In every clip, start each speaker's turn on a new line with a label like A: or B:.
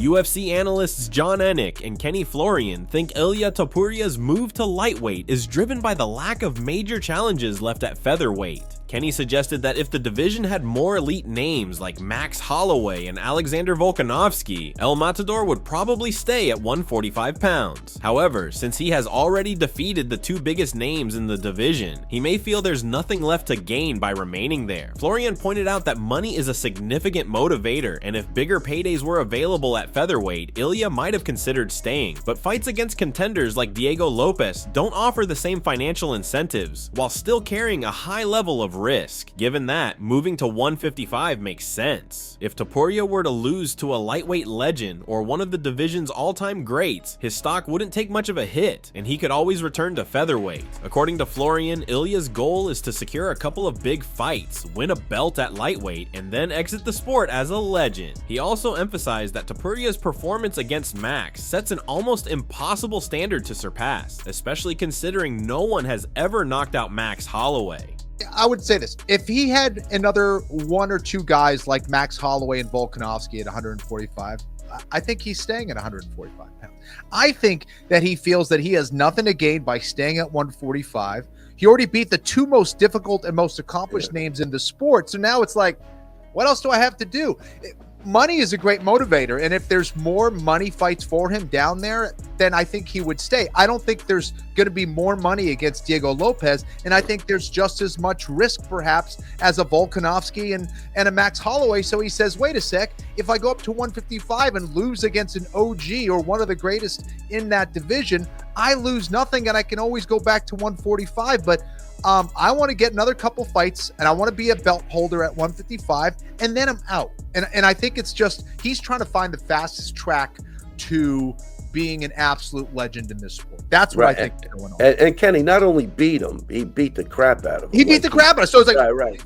A: UFC analysts Jon Anik and Florian think Ilia Topuria's move to lightweight is driven by the lack of major challenges left at featherweight. Kenny suggested that if the division had more elite names like Max Holloway and Alexander Volkanovski, El Matador would probably stay at 145 pounds. However, since he has already defeated the two biggest names in the division, he may feel there's nothing left to gain by remaining there. Florian pointed out that money is a significant motivator, and if bigger paydays were available at featherweight, Ilia might have considered staying, but fights against contenders like Diego Lopes don't offer the same financial incentives, while still carrying a high level of risk. Given that, moving to 155 makes sense. If Topuria were to lose to a lightweight legend or one of the division's all-time greats, his stock wouldn't take much of a hit, and he could always return to featherweight. According to Florian, Ilia's goal is to secure a couple of big fights, win a belt at lightweight, and then exit the sport as a legend. He also emphasized that Topuria's performance against Max sets an almost impossible standard to surpass, especially considering no one has ever knocked out Max Holloway.
B: I would say this: if he had another one or two guys like Max Holloway and Volkanovski at 145, I think he's staying at 145 pounds. I think that he feels that he has nothing to gain by staying at 145. He already beat the two most difficult and most accomplished names in the sport. So now it's like, what else do I have to do? Money is a great motivator, and if there's more money fights for him down there, then I think he would stay. I don't think there's going to be more money against Diego Lopes, and I think there's just as much risk perhaps as a Volkanovski and a Max Holloway. So he says, wait a sec, if I go up to 155 and lose against an OG or one of the greatest in that division, I lose nothing and I can always go back to 145. But I want to get another couple fights, and I want to be a belt holder at 155, and then I'm out. And I think it's just, he's trying to find the fastest track to being an absolute legend in this sport. That's what I think is going on.
C: And Kenny not only beat him, he beat the crap out of him.
B: He beat the crap out of him. So it's like,
C: right.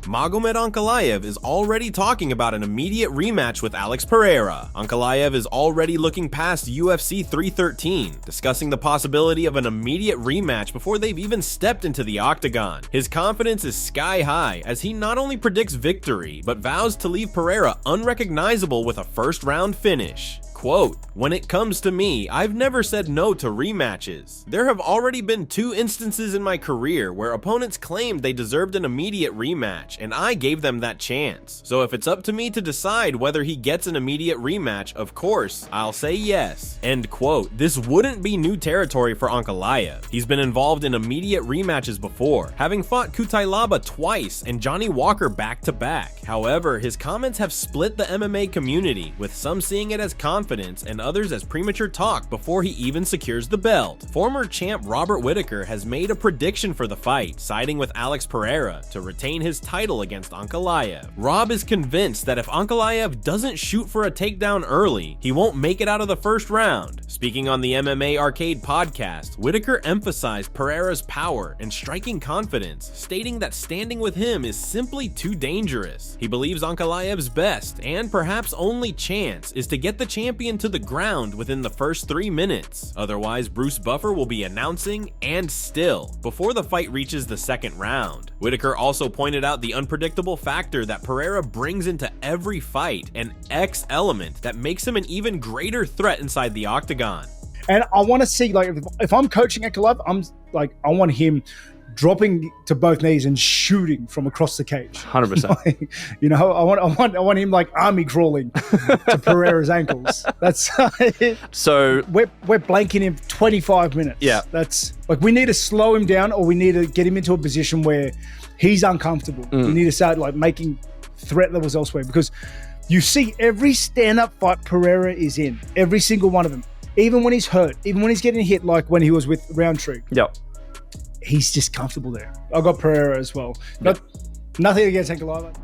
A: Magomed Ankalaev is already talking about an immediate rematch with Alex Pereira. Ankalaev is already looking past UFC 313, discussing the possibility of an immediate rematch before they've even stepped into the octagon. His confidence is sky high as he not only predicts victory, but vows to leave Pereira unrecognizable with a first-round finish. Quote, "When it comes to me, I've never said no to rematches. There have already been 2 instances in my career where opponents claimed they deserved an immediate rematch, and I gave them that chance. So if it's up to me to decide whether he gets an immediate rematch, of course, I'll say yes." End quote. This wouldn't be new territory for Ankalaev. He's been involved in immediate rematches before, having fought Kutailaba twice and Johnny Walker back-to-back. However, his comments have split the MMA community, with some seeing it as confidence and others as premature talk before he even secures the belt. Former champ Robert Whittaker has made a prediction for the fight, siding with Alex Pereira to retain his title against Ankalaev. Rob is convinced that if Ankalaev doesn't shoot for a takedown early, he won't make it out of the first round. Speaking on the MMA Arcade podcast, Whittaker emphasized Pereira's power and striking confidence, stating that standing with him is simply too dangerous. He believes Ankalaev's best and perhaps only chance is to get the champion to the ground within the first 3 minutes. Otherwise, Bruce Buffer will be announcing and still before the fight reaches the second round. Whittaker also pointed out the unpredictable factor that Pereira brings into every fight, an X element that makes him an even greater threat inside the octagon.
D: And I want to see, like, if I'm coaching Ankalaev, I'm like, I want him dropping to both knees and shooting from across the cage.
E: 100%.
D: Like, you know, I want him like army crawling to Pereira's ankles. That's
E: so
D: we're blanking him 25 minutes.
E: Yeah,
D: that's like, we need to slow him down, or we need to get him into a position where he's uncomfortable. We need to start like making threat levels elsewhere, because you see every stand-up fight Pereira is in, every single one of them, even when he's hurt, even when he's getting hit, like when he was with Roundtree.
E: Yep.
D: He's just comfortable there. I got Pereira as well. Nothing against Ankalaev.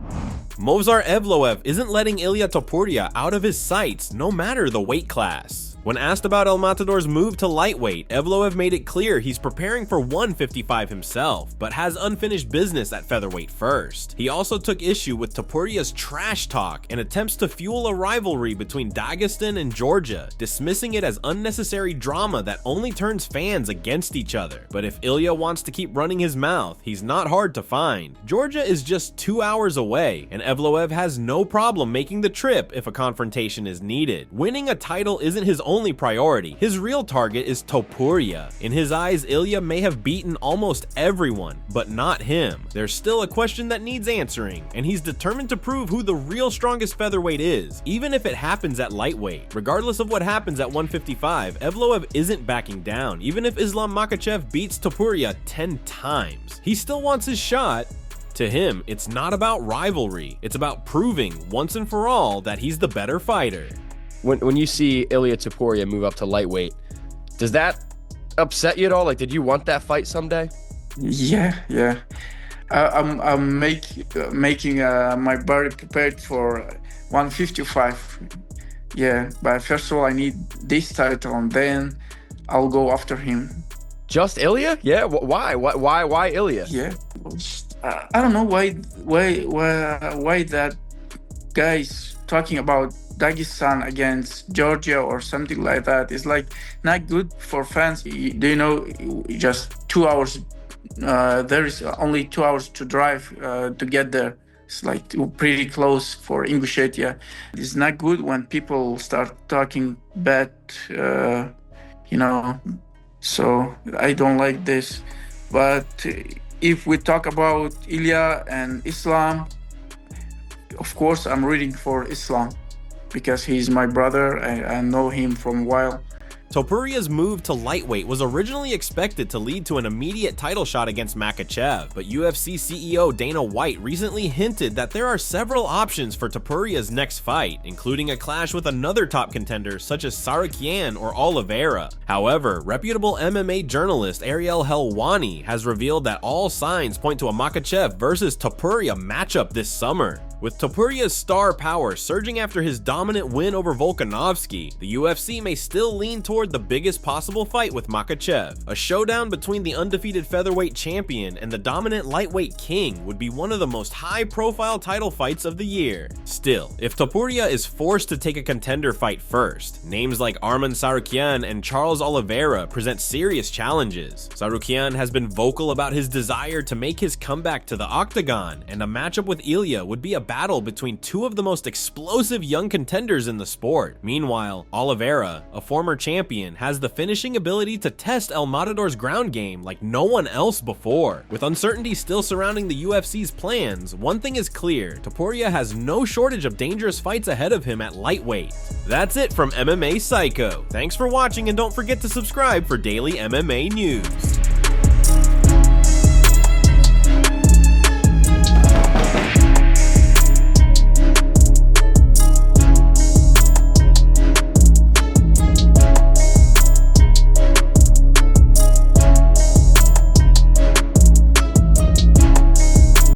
A: Movsar Evloev isn't letting Ilia Topuria out of his sights, no matter the weight class. When asked about El Matador's move to lightweight, Evloev made it clear he's preparing for 155 himself, but has unfinished business at featherweight first. He also took issue with Topuria's trash talk and attempts to fuel a rivalry between Dagestan and Georgia, dismissing it as unnecessary drama that only turns fans against each other. But if Ilia wants to keep running his mouth, he's not hard to find. Georgia is just 2 hours away, and Evloev has no problem making the trip if a confrontation is needed. Winning a title isn't his only priority. His real target is Topuria. In his eyes, Ilia may have beaten almost everyone, but not him. There's still a question that needs answering, and he's determined to prove who the real strongest featherweight is, even if it happens at lightweight. Regardless of what happens at 155, Evloev isn't backing down, even if Islam Makhachev beats Topuria 10 times. He still wants his shot. To him, it's not about rivalry, it's about proving once and for all that he's the better fighter.
E: When you see Ilia Topuria move up to lightweight, does that upset you at all? Like, did you want that fight someday?
F: Yeah. I'm making my body prepared for 155. Yeah, but first of all, I need this title, and then I'll go after him.
E: Just Ilia? Yeah. Why Ilia?
F: Yeah. I don't know why that guy's talking about Dagestan against Georgia or something like that. It's like not good for fans. Do you know, just 2 hours, there is only 2 hours to drive to get there. It's like pretty close for Ingushetia. It's not good when people start talking bad, so I don't like this. But if we talk about Ilia and Islam, of course I'm rooting for Islam because he's my brother. I know him from a while.
A: Topuria's move to lightweight was originally expected to lead to an immediate title shot against Makhachev, but UFC CEO Dana White recently hinted that there are several options for Topuria's next fight, including a clash with another top contender such as Tsarukyan or Oliveira. However, reputable MMA journalist Ariel Helwani has revealed that all signs point to a Makhachev versus Topuria matchup this summer. With Topuria's star power surging after his dominant win over Volkanovski, the UFC may still lean toward the biggest possible fight with Makhachev. A showdown between the undefeated featherweight champion and the dominant lightweight king would be one of the most high-profile title fights of the year. Still, if Topuria is forced to take a contender fight first, names like Arman Tsarukyan and Charles Oliveira present serious challenges. Tsarukyan has been vocal about his desire to make his comeback to the octagon, and a matchup with Ilia would be a battle between two of the most explosive young contenders in the sport. Meanwhile, Oliveira, a former champion, has the finishing ability to test El Matador's ground game like no one else before. With uncertainty still surrounding the UFC's plans, one thing is clear: Topuria has no shortage of dangerous fights ahead of him at lightweight. That's it from MMA Psycho. Thanks for watching, and don't forget to subscribe for daily MMA news.